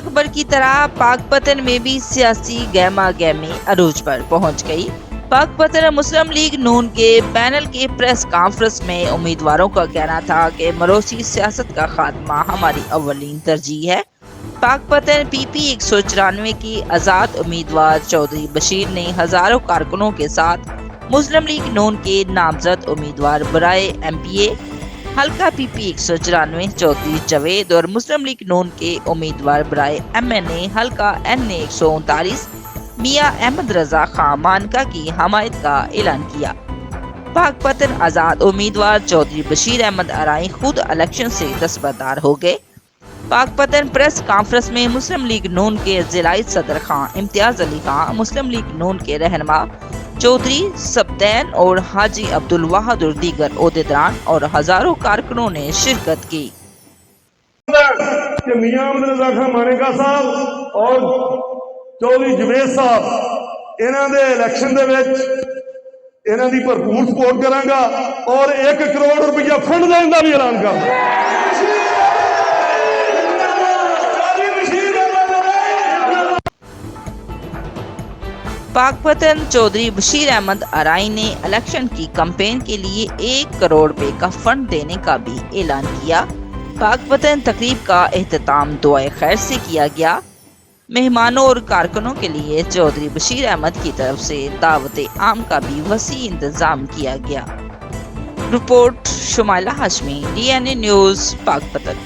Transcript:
अकबर की तरह पाकपतन में भी सियासी गहमा गहमी अरूज पर पहुंच गई। पाकपतन मुस्लिम लीग नून के पैनल की प्रेस कॉन्फ्रेंस में उम्मीदवारों का कहना था कि मरोसी सियासत का खात्मा हमारी अव्वलीन तरजीह है। पाकपतन पीपी 194 की आज़ाद उम्मीदवार चौधरी बशीर ने हजारों कारकुनों के साथ मुस्लिम लीग नून के नामजद उम्मीदवार बराए एमपीए हल्का पीपी 194 चौधरी जावेद और मुस्लिम लीग नून के उम्मीदवार बराए एमएनए हल्का एनए 139 मियां अहमद रजा खां मानका की हमायत का ऐलान किया। पाकपतन आज़ाद उम्मीदवार चौधरी बशीर अहमद अराई खुद इलेक्शन से दस्तबरदार हो गए। पाकपतन प्रेस कॉन्फ्रेंस में मुस्लिम लीग नून के जिलाई सदर खां इम्तियाज अली खां, मुस्लिम लीग नून के रहनुमा चौधरी सब्तैन और हाजी अब्दुल वाहद और दीगर ओहदेदारान और हजारों कारकुनों ने शिरकत की। मियां अहमद रजा खां मानेका साहब और चौधरी जवेद साहब इन्हां दे इलेक्शन दे विच इन्हां दी भरपूर सपोर्ट करांगा और 1 करोड़ रुपया फंड देने का भी ऐलान करदा। पाकपतन चौधरी बशीर अहमद अराई ने इलेक्शन की कैंपेन के लिए 1 करोड़ रुपए का फंड देने का भी ऐलान किया। पाकपतन तकरीब का एहतमाम दुआए खैर से किया गया। मेहमानों और कारकुनों के लिए चौधरी बशीर अहमद की तरफ से दावत आम का भी वसी इंतजाम किया गया। Report Shumaila Hashmi, DNA news, Pakpattan.